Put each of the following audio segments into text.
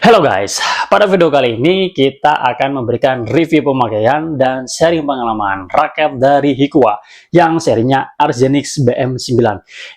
Halo guys, pada video kali ini kita akan memberikan review pemakaian dan sharing pengalaman raket dari Hikua yang serinya Argenix BM9.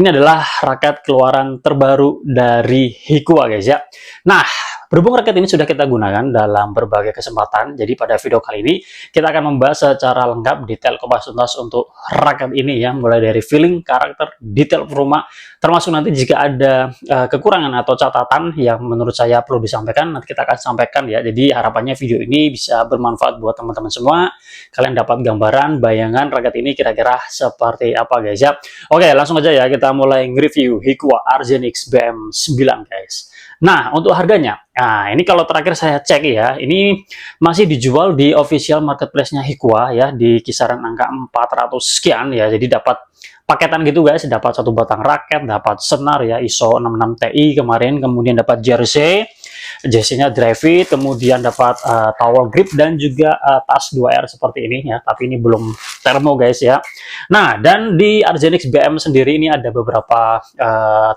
Ini adalah raket keluaran terbaru dari Hikua guys ya. Nah, berhubung raket ini sudah kita gunakan dalam berbagai kesempatan, jadi pada video kali ini kita akan membahas secara lengkap detail kupas tuntas untuk raket ini ya, mulai dari feeling, karakter, detail performa, termasuk nanti jika ada kekurangan atau catatan yang menurut saya perlu disampaikan, nanti kita akan sampaikan ya. Jadi harapannya video ini bisa bermanfaat buat teman-teman semua. Kalian dapat gambaran, bayangan raket ini kira-kira seperti apa guys ya. Oke, langsung aja ya kita mulai nge-review Hikua Argenix BM9 guys. Nah, untuk harganya, nah ini kalau terakhir saya cek ya, ini masih dijual di official marketplace-nya Hikua ya, di kisaran angka 400 sekian ya, jadi dapat paketan gitu guys, dapat satu batang raket, dapat senar ya ISO 66 Ti kemarin, kemudian dapat jersey-nya Dravit, kemudian dapat towel grip dan juga tas 2R seperti ini ya, tapi ini belum thermo guys ya. Nah, dan di Argenix BM sendiri ini ada beberapa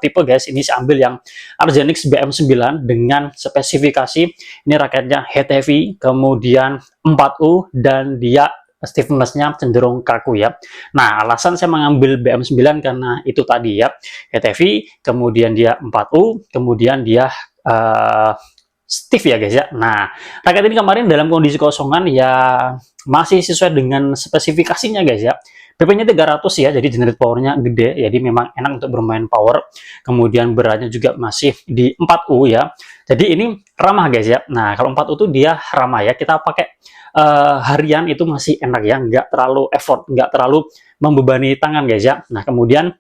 tipe guys, ini saya ambil yang Argenix BM9 dengan spesifikasi ini raketnya head heavy, kemudian 4U dan dia stiffness-nya cenderung kaku ya. Nah, alasan saya mengambil BM9 karena itu tadi ya, head heavy, kemudian dia 4U, kemudian dia stiff ya guys ya. Nah, raket ini kemarin dalam kondisi kosongan ya masih sesuai dengan spesifikasinya guys ya. PP-nya 300 ya, jadi generate powernya gede, jadi memang enak untuk bermain power. Kemudian beratnya juga masih di 4U ya. Jadi ini ramah guys ya. Nah, kalau 4U itu dia ramah ya. Kita pakai harian itu masih enak ya, nggak terlalu effort, nggak terlalu membebani tangan guys ya. Nah, kemudian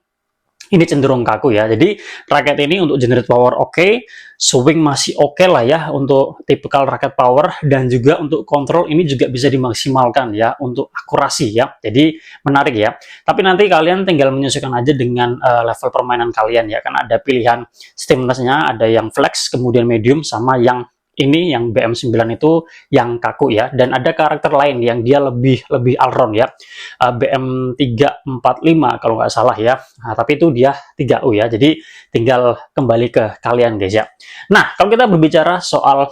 ini cenderung kaku ya, jadi raket ini untuk generate power oke, swing masih oke lah ya untuk tipikal raket power, dan juga untuk kontrol ini juga bisa dimaksimalkan ya untuk akurasi ya, jadi menarik ya. Tapi nanti kalian tinggal menyesuaikan aja dengan level permainan kalian ya, kan ada pilihan stiffness-nya, ada yang flex, kemudian medium, sama yang ini yang BM9 itu yang kaku ya, dan ada karakter lain yang dia lebih all-round ya, BM345 kalau nggak salah ya. Nah, tapi itu dia 3U ya, jadi tinggal kembali ke kalian guys ya. Nah, kalau kita berbicara soal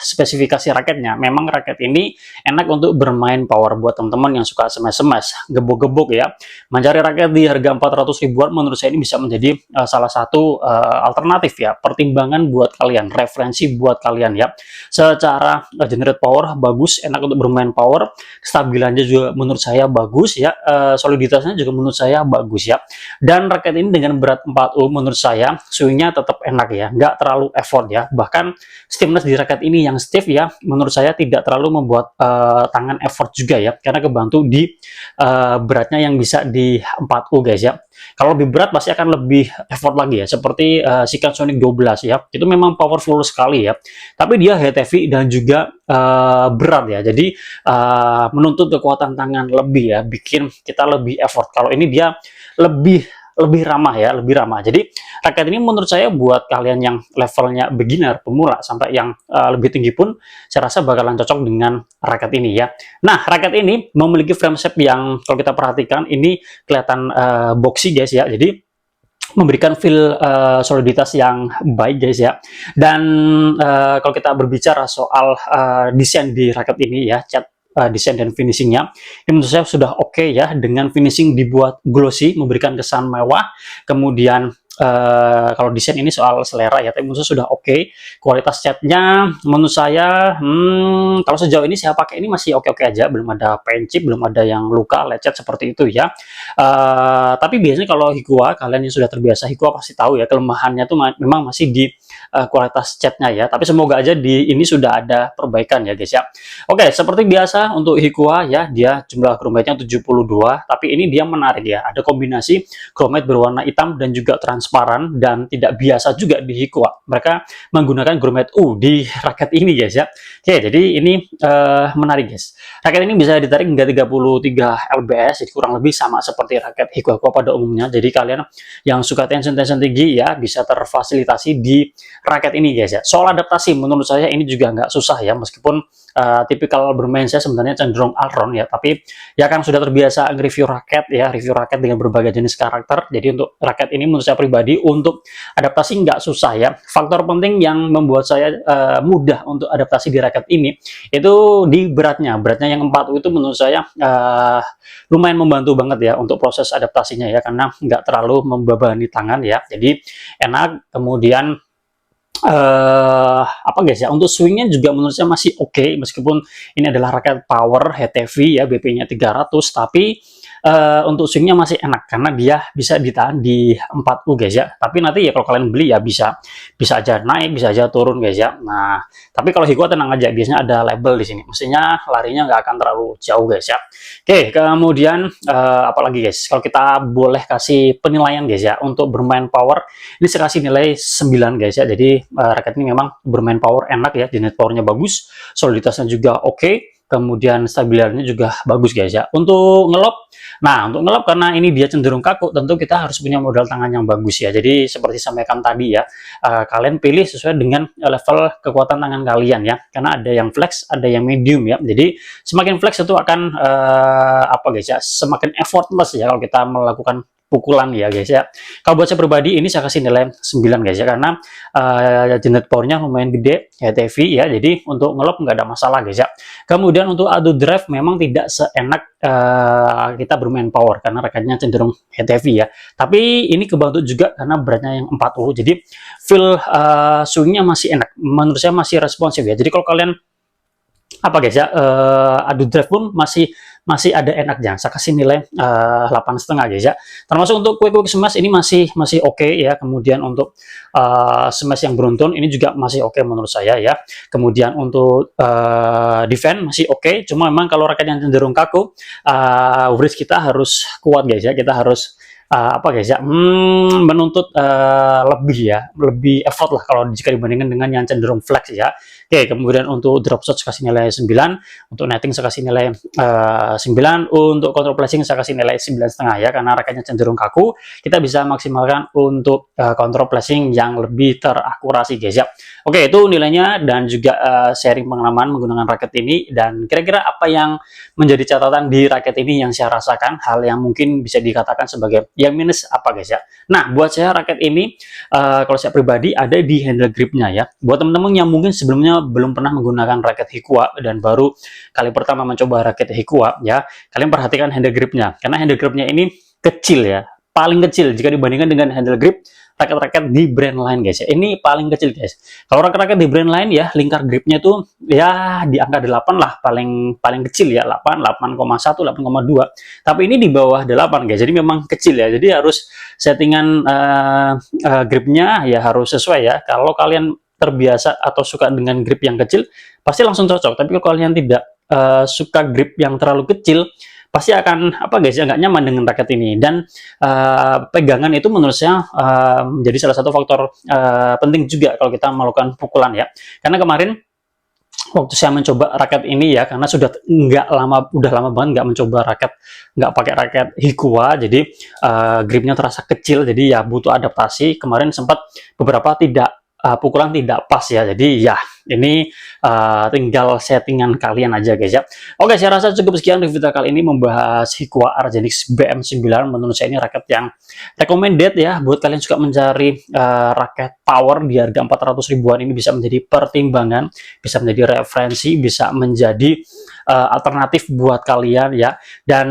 spesifikasi raketnya, memang raket ini enak untuk bermain power buat teman-teman yang suka smash-smash, gebuk-gebuk ya. Mencari raket di harga 400 ribuan menurut saya ini bisa menjadi salah satu alternatif ya, pertimbangan buat kalian, referensi buat kalian ya. Secara generate power bagus, enak untuk bermain power, stabilannya juga menurut saya bagus ya, soliditasnya juga menurut saya bagus ya. Dan raket ini dengan berat 4U menurut saya swingnya tetap enak ya, nggak terlalu effort ya. Bahkan stiffness di raket ini yang stiff ya, menurut saya tidak terlalu membuat tangan effort juga ya, karena kebantu di beratnya yang bisa di 4U guys ya. Kalau lebih berat pasti akan lebih effort lagi ya, seperti Sikan Sonic 12 ya, itu memang powerful sekali ya, tapi dia head heavy dan juga berat ya, jadi menuntut kekuatan tangan lebih ya, bikin kita lebih effort. Kalau ini dia lebih ramah ya, lebih ramah. Jadi raket ini menurut saya buat kalian yang levelnya beginner, pemula, sampai yang lebih tinggi pun saya rasa bakalan cocok dengan raket ini ya. Nah, raket ini memiliki frame shape yang kalau kita perhatikan ini kelihatan boxy guys ya, jadi memberikan feel soliditas yang baik guys ya. Dan kalau kita berbicara soal desain di raket ini ya, cat desain dan finishingnya ini menurut saya sudah oke ya, dengan finishing dibuat glossy, memberikan kesan mewah. Kemudian kalau desain ini soal selera ya, tapi menurut saya sudah oke. Kualitas catnya menurut saya kalau sejauh ini saya pakai ini masih oke-oke aja, belum ada paint chip, belum ada yang luka lecet seperti itu ya. Tapi biasanya kalau Hikua, kalian yang sudah terbiasa Hikua pasti tahu ya, kelemahannya tuh memang masih di kualitas catnya ya, tapi semoga aja di ini sudah ada perbaikan ya guys ya. Oke, seperti biasa untuk Hikua ya, dia jumlah chromate-nya 72, tapi ini dia menarik ya, ada kombinasi chromate berwarna hitam dan juga transparan, dan tidak biasa juga di Hikua, mereka menggunakan chromate U di raket ini guys ya. Oke, jadi ini menarik guys. Raket ini bisa ditarik hingga 33 lbs, jadi kurang lebih sama seperti raket Hikua pada umumnya. Jadi kalian yang suka tension tinggi ya bisa terfasilitasi di raket ini guys ya. Soal adaptasi menurut saya ini juga nggak susah ya, meskipun tipikal bermain saya sebenarnya cenderung allround ya, tapi ya kan sudah terbiasa nge-review raket ya, review raket dengan berbagai jenis karakter. Jadi untuk raket ini menurut saya pribadi untuk adaptasi nggak susah ya. Faktor penting yang membuat saya mudah untuk adaptasi di raket ini itu di beratnya. Beratnya yang 4U itu menurut saya lumayan membantu banget ya untuk proses adaptasinya ya, karena nggak terlalu membebani tangan ya. Jadi enak. Kemudian apa guys ya, untuk swingnya juga menurut saya masih oke, meskipun ini adalah raket power HTV ya, BP-nya 300, tapi untuk swingnya masih enak karena dia bisa ditahan di 4U guys ya. Tapi nanti ya kalau kalian beli ya bisa bisa aja naik, bisa aja turun guys ya. Nah, tapi kalau Hiko tenang aja, biasanya ada label di sini, mestinya larinya nggak akan terlalu jauh guys ya. Oke, kemudian apalagi guys, kalau kita boleh kasih penilaian guys ya untuk bermain power, ini saya kasih nilai 9 guys ya. Jadi raket ini memang bermain power enak ya, jenis powernya bagus, soliditasnya juga oke, kemudian stabilannya juga bagus guys ya. Untuk ngelop, nah untuk ngelop karena ini dia cenderung kaku, tentu kita harus punya modal tangan yang bagus ya. Jadi seperti sampaikan tadi ya, kalian pilih sesuai dengan level kekuatan tangan kalian ya, karena ada yang flex, ada yang medium ya. Jadi semakin flex itu akan apa guys ya, semakin effortless ya kalau kita melakukan pukulan ya guys ya. Kalau buat saya pribadi ini saya kasih nilai 9 guys ya, karena jenis powernya lumayan gede, HTV ya, jadi untuk ngelop nggak ada masalah guys ya. Kemudian untuk adu drive memang tidak seenak kita bermain power karena raketnya cenderung HTV ya, tapi ini kebantu juga karena beratnya yang 40, jadi feel swingnya masih enak, menurut saya masih responsif ya. Jadi kalau kalian apa guys ya, adu drive pun masih masih ada enaknya. Saya kasih nilai 8,5 guys ya. Termasuk untuk quick smash ini masih masih oke ya. Kemudian untuk smash yang beruntun ini juga masih oke menurut saya ya. Kemudian untuk defense masih oke. Cuma memang kalau raket yang cenderung kaku, wrist kita harus kuat guys ya. Kita harus apa guys ya, menuntut lebih ya, lebih effort lah kalau jika dibandingkan dengan yang cenderung flex ya. Oke, kemudian untuk drop shot saya kasih nilai 9, untuk netting saya kasih nilai 9, untuk control flashing saya kasih nilai 9,5 ya, karena raketnya cenderung kaku, kita bisa maksimalkan untuk control flashing yang lebih terakurasi guys ya. Oke, itu nilainya dan juga sharing pengalaman menggunakan raket ini, dan kira-kira apa yang menjadi catatan di raket ini yang saya rasakan, hal yang mungkin bisa dikatakan sebagai yang minus apa guys ya. Nah, buat saya raket ini kalau saya pribadi ada di handle gripnya ya. Buat teman-teman yang mungkin sebelumnya belum pernah menggunakan raket Hikua dan baru kali pertama mencoba raket Hikua ya, kalian perhatikan handle gripnya, karena handle gripnya ini kecil ya, paling kecil jika dibandingkan dengan handle grip raket-raket di brand lain guys ya. Ini paling kecil guys. Kalau raket-raket di brand lain ya, lingkar gripnya tuh ya di angka 8 lah, paling paling kecil ya, 8, 8,1, 8,2. Tapi ini di bawah 8 guys. Jadi memang kecil ya. Jadi harus settingan gripnya ya harus sesuai ya. Kalau kalian terbiasa atau suka dengan grip yang kecil, pasti langsung cocok. Tapi kalau kalian tidak suka grip yang terlalu kecil, pasti akan apa guys ya, nggak nyaman dengan raket ini. Dan pegangan itu menurut saya menjadi salah satu faktor penting juga kalau kita melakukan pukulan ya. Karena kemarin waktu saya mencoba raket ini ya, karena sudah udah lama banget nggak mencoba raket, nggak pakai raket Hikua, jadi gripnya terasa kecil, jadi ya butuh adaptasi. Kemarin sempat beberapa pukulan tidak pas ya, jadi ya ini tinggal settingan kalian aja guys ya. Oke, saya rasa cukup sekian review kali ini membahas Hikua Argenix BM9. Menurut saya ini raket yang recommended ya buat kalian suka mencari raket power di harga 400 ribuan. Ini bisa menjadi pertimbangan, bisa menjadi referensi, bisa menjadi alternatif buat kalian ya. Dan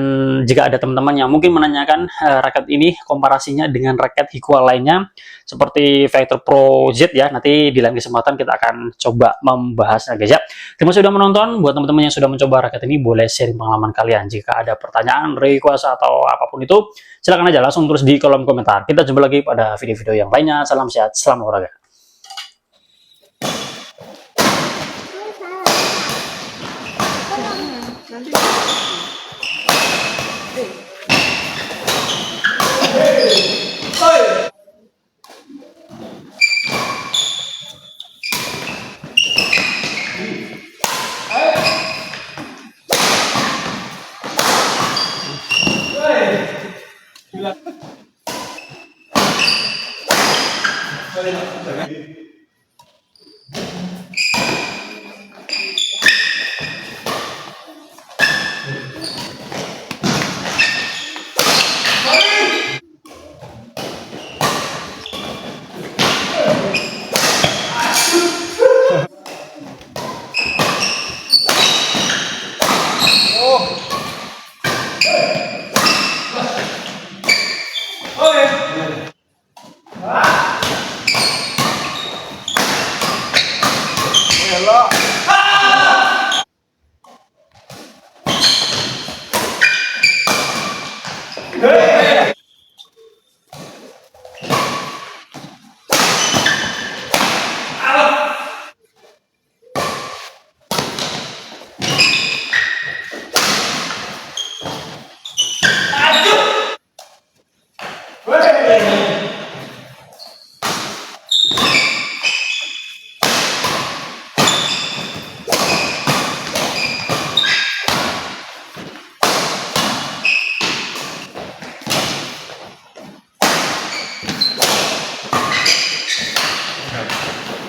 jika ada teman-teman yang mungkin menanyakan raket ini komparasinya dengan raket Hikua lainnya seperti Fighter Pro Z ya, nanti di lain kesempatan kita akan coba membahasnya guys ya. Terima kasih sudah menonton. Buat teman-teman yang sudah mencoba raket ini, boleh sharing pengalaman kalian. Jika ada pertanyaan, request atau apapun itu, silakan aja langsung tulis di kolom komentar. Kita jumpa lagi pada video-video yang lainnya. Salam sehat, salam olahraga. Gila.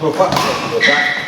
Bapak, bapak.